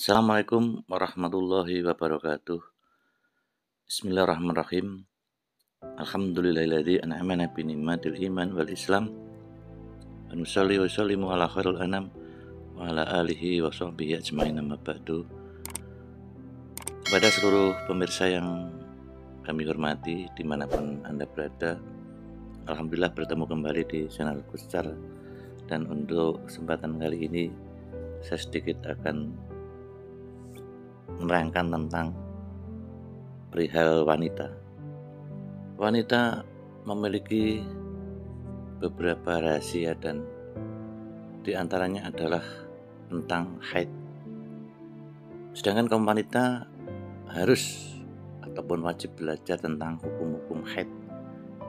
Assalamualaikum warahmatullahi wabarakatuh. Bismillahirrahmanirrahim. Alhamdulillahilladzi an'amana bi ni'matil iman wal islam. Wa nusalli wa sallimu ala khairil anam wa ala alihi wa sahbihi ajmain amma ba'du. Kepada seluruh pemirsa yang kami hormati dimanapun Anda berada, alhamdulillah bertemu kembali di channel Kuscar. Dan untuk kesempatan kali ini saya sedikit akan menerangkan tentang perihal wanita. Wanita memiliki beberapa rahasia dan diantaranya adalah tentang haid. Sedangkan kaum wanita harus ataupun wajib belajar tentang hukum-hukum haid,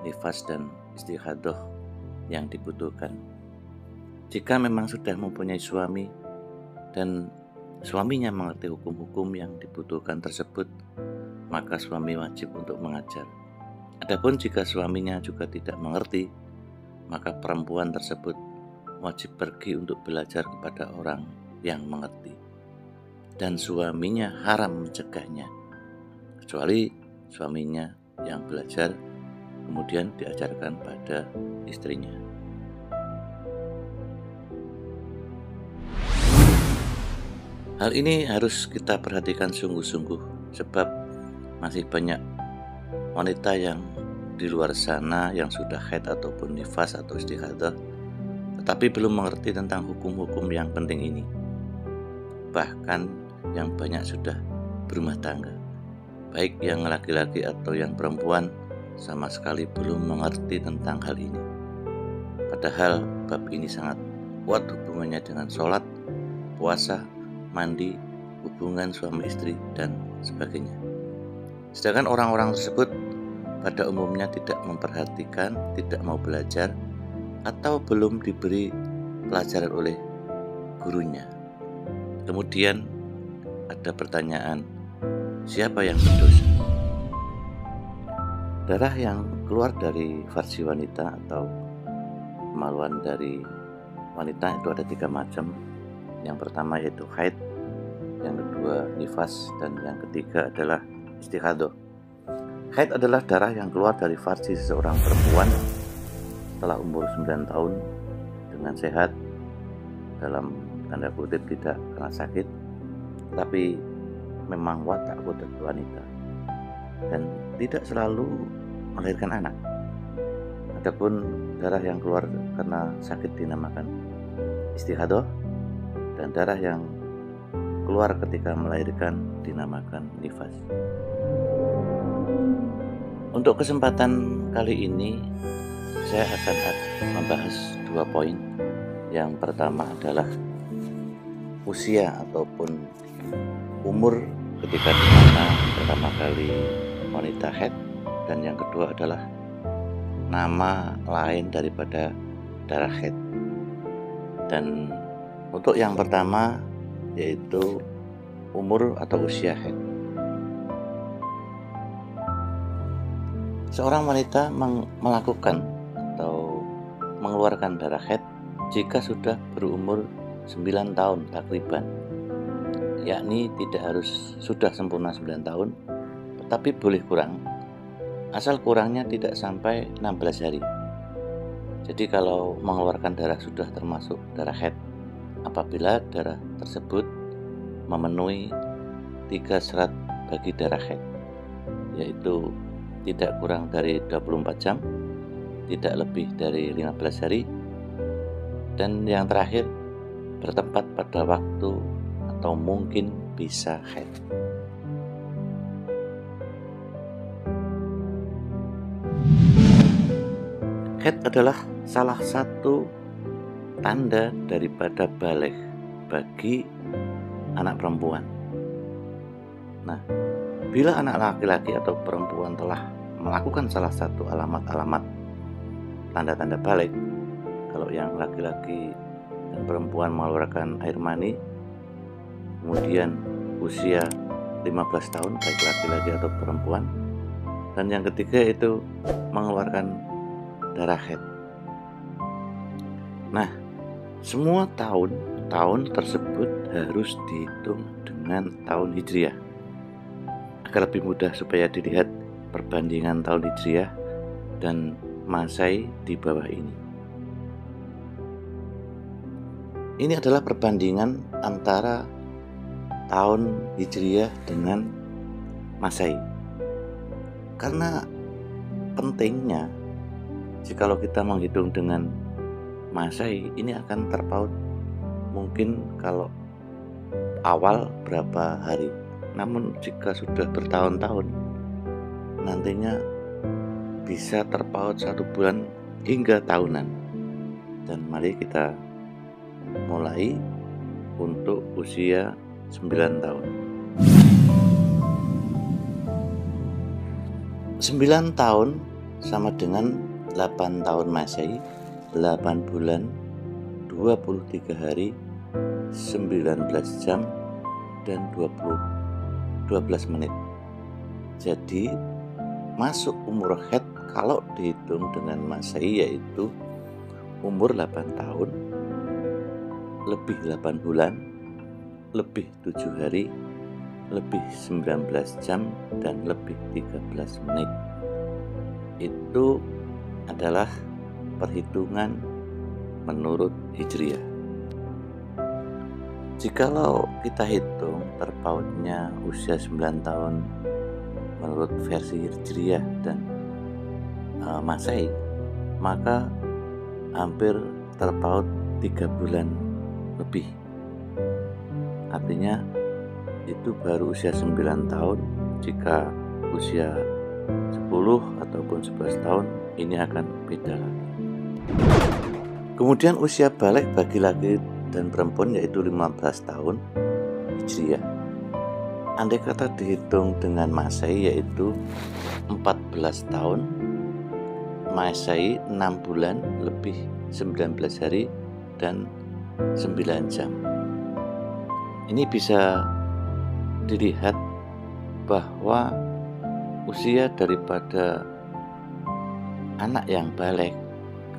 nifas dan istihadah yang dibutuhkan. Jika memang sudah mempunyai suami dan suaminya mengerti hukum-hukum yang dibutuhkan tersebut, maka suami wajib untuk mengajar. Adapun jika suaminya juga tidak mengerti, maka perempuan tersebut wajib pergi untuk belajar kepada orang yang mengerti. Dan suaminya haram mencegahnya, kecuali suaminya yang belajar kemudian diajarkan pada istrinya. Hal ini harus kita perhatikan sungguh-sungguh, sebab masih banyak wanita yang di luar sana yang sudah haid ataupun nifas atau istihadah, tetapi belum mengerti tentang hukum-hukum yang penting ini. Bahkan yang banyak sudah berumah tangga, baik yang laki-laki atau yang perempuan, sama sekali belum mengerti tentang hal ini. Padahal bab ini sangat kuat hubungannya dengan sholat, puasa, mandi, hubungan suami istri, dan sebagainya. Sedangkan orang-orang tersebut pada umumnya tidak memperhatikan, tidak mau belajar, atau belum diberi pelajaran oleh gurunya. Kemudian ada pertanyaan, siapa yang berdosa? Darah yang keluar dari farji wanita atau kemaluan dari wanita itu ada 3 macam. Yang pertama yaitu haid, yang kedua nifas, dan yang ketiga adalah istihadah. Haid adalah darah yang keluar dari farji seseorang perempuan setelah umur 9 tahun dengan sehat, dalam tanda kutip tidak kena sakit, tapi memang watak kodrat wanita dan tidak selalu melahirkan anak. Adapun darah yang keluar karena sakit dinamakan istihadah, dan darah yang keluar ketika melahirkan dinamakan nifas. Untuk kesempatan kali ini saya akan membahas 2 poin. Yang pertama adalah usia ataupun umur ketika dimana pertama kali wanita haid, dan yang kedua adalah nama lain daripada darah haid. Dan untuk yang pertama yaitu umur atau usia haid. Seorang wanita melakukan atau mengeluarkan darah haid jika sudah berumur 9 tahun takriban, yakni tidak harus sudah sempurna 9 tahun, tetapi boleh kurang, asal kurangnya tidak sampai 16 hari. Jadi kalau mengeluarkan darah sudah termasuk darah haid apabila darah tersebut memenuhi 3 syarat bagi darah haid, yaitu tidak kurang dari 24 jam, tidak lebih dari 15 hari, dan yang terakhir bertempat pada waktu atau mungkin bisa haid. Haid adalah salah satu tanda daripada baligh bagi anak perempuan. Nah, bila anak laki-laki atau perempuan telah melakukan salah satu alamat-alamat tanda-tanda baligh, kalau yang laki-laki dan perempuan mengeluarkan air mani, kemudian usia 15 tahun baik laki-laki atau perempuan, dan yang ketiga itu mengeluarkan darah haid. Nah, semua tahun tahun tersebut harus dihitung dengan tahun Hijriah agar lebih mudah supaya dilihat perbandingan tahun Hijriah dan Masehi di bawah ini. Ini adalah perbandingan antara tahun Hijriah dengan Masehi. Karena pentingnya, jikalau kita menghitung dengan Masehi, ini akan terpaut mungkin kalau awal berapa hari. Namun jika sudah bertahun-tahun, nantinya bisa terpaut 1 bulan hingga tahunan. Dan mari kita mulai untuk usia 9 tahun. 9 tahun sama dengan 8 tahun Masehi, 8 bulan, 23 hari, 19 jam, dan 12 menit. Jadi masuk umur haid kalau dihitung dengan Masehi yaitu umur 8 tahun, lebih 8 bulan, lebih 7 hari, lebih 19 jam, dan lebih 13 menit. Itu adalah perhitungan menurut Hijriah. Jikalau kita hitung terpautnya usia 9 tahun menurut versi Hijriah dan Masehi, maka hampir terpaut 3 bulan lebih. Artinya itu baru usia 9 tahun. Jika usia 10 ataupun 11 tahun, ini akan beda lagi. Kemudian usia balik bagi laki dan perempuan yaitu 15 tahun Hijriah. Andai kata dihitung dengan Masehi yaitu 14 tahun, Masehi 6 bulan lebih 19 hari dan 9 jam. Ini bisa dilihat bahwa usia daripada anak yang balik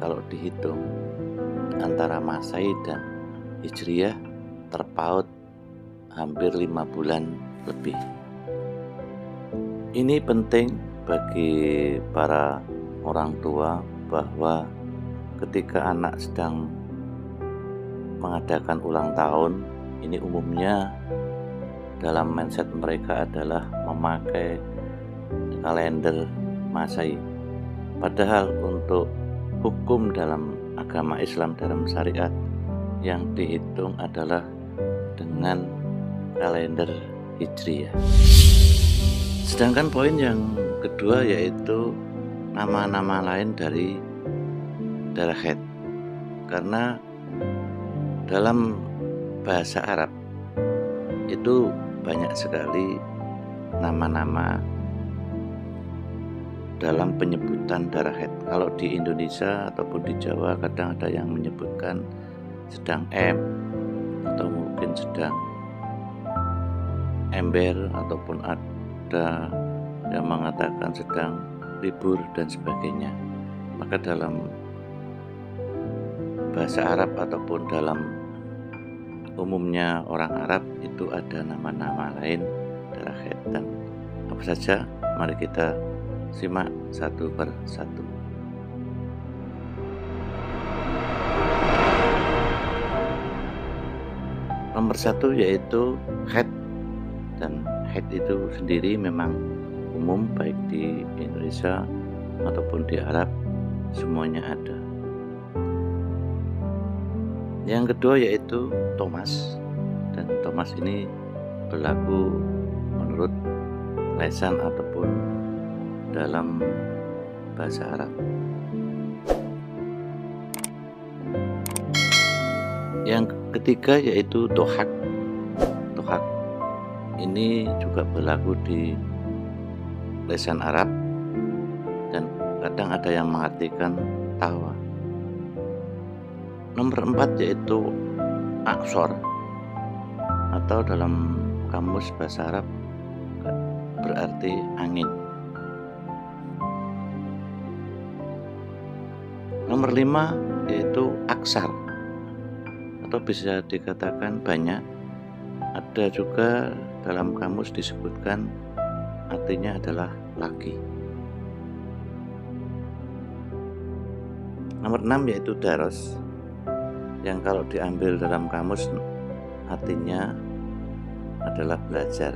kalau dihitung antara Masehi dan Hijriah terpaut hampir 5 bulan lebih. Ini penting bagi para orang tua bahwa ketika anak sedang mengadakan ulang tahun, ini umumnya dalam mindset mereka adalah memakai kalender Masehi. Padahal untuk hukum dalam agama Islam dalam syariat yang dihitung adalah dengan kalender Hijriah. Sedangkan poin yang kedua yaitu nama-nama lain dari darah haid. Karena dalam bahasa Arab itu banyak sekali nama-nama dalam penyebutan darah haid. Kalau di Indonesia ataupun di Jawa kadang ada yang menyebutkan sedang M atau mungkin sedang ember, ataupun ada yang mengatakan sedang libur dan sebagainya. Maka dalam bahasa Arab ataupun dalam umumnya orang Arab itu ada nama-nama lain darah haid. Dan apa saja? Mari kita simak satu per satu. Nomor 1 yaitu haid. Dan haid itu sendiri memang umum baik di Indonesia ataupun di Arab, semuanya ada. Yang kedua yaitu Thomas. Dan Thomas ini berlaku menurut lesan ataupun dalam bahasa Arab. Yang ketiga yaitu Dohak. Dohak ini juga berlaku di lesan Arab dan kadang ada yang mengartikan tawa. Nomor 4 yaitu Aksor, atau dalam kamus bahasa Arab berarti angin. Nomor 5 yaitu Aksar, atau bisa dikatakan banyak. Ada juga dalam kamus disebutkan artinya adalah laki. Nomor 6 yaitu daros, yang kalau diambil dalam kamus artinya adalah belajar.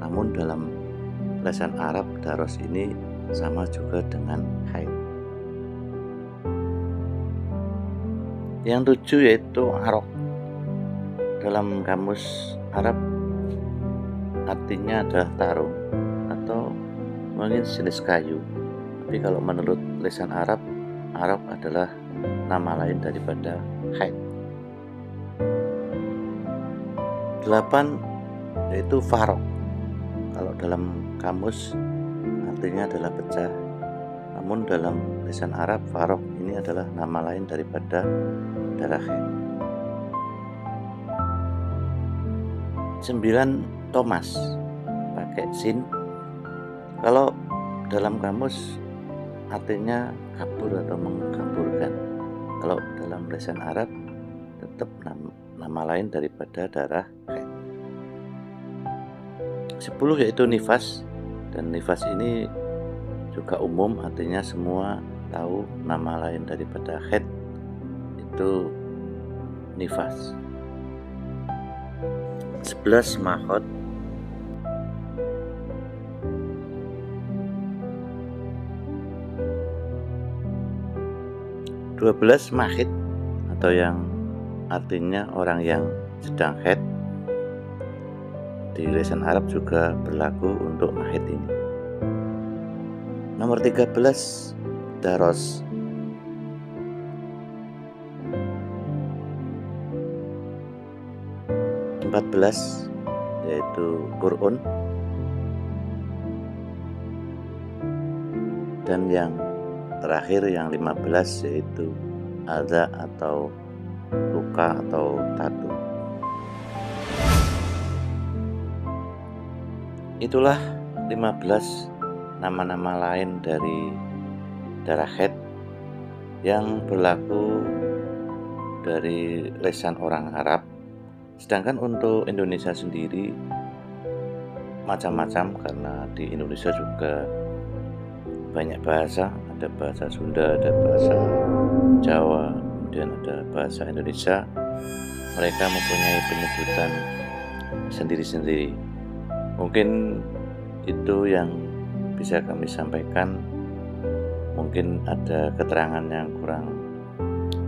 Namun dalam lesan Arab daros ini sama juga dengan haid. Yang 7 yaitu arok. Dalam kamus Arab artinya adalah tarung atau mungkin jenis kayu. Tapi kalau menurut lesan Arab, arok adalah nama lain daripada haid. 8 yaitu farok. Kalau dalam kamus artinya adalah pecah. Namun dalam lesan Arab, farok ini adalah nama lain daripada darah haid. 9 Thomas, pakai sin. Kalau dalam kamus artinya kabur atau mengkaburkan. Kalau dalam lesan Arab tetap nama lain daripada darah haid. 10 yaitu nifas, dan nifas ini juga umum, artinya semua tahu nama lain daripada haid itu nifas. 11 mahot. 12 mahid, atau yang artinya orang yang sedang haid. Di lesan Arab juga berlaku untuk mahid ini. Nomor 13 daros. 14 yaitu Qur'an, dan yang terakhir yang 15 yaitu adza atau luka atau tatu. Itulah 15 nama-nama lain dari darah haid yang berlaku dari lesan orang Arab. Sedangkan untuk Indonesia sendiri macam-macam, karena di Indonesia juga banyak bahasa. Ada bahasa Sunda, ada bahasa Jawa, kemudian ada bahasa Indonesia. Mereka mempunyai penyebutan sendiri-sendiri. Mungkin itu yang bisa kami sampaikan. Mungkin ada keterangan yang kurang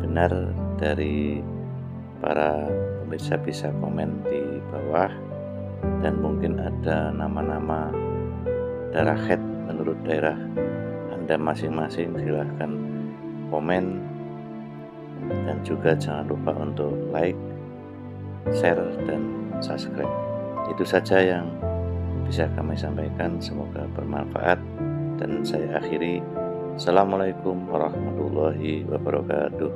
benar dari para pemirsa, bisa komen di bawah. Dan mungkin ada nama-nama darah haid menurut daerah Anda masing-masing, silahkan komen. Dan juga jangan lupa untuk like, share, dan subscribe. Itu saja yang bisa kami sampaikan, semoga bermanfaat. Dan saya akhiri, Assalamualaikum warahmatullahi wabarakatuh.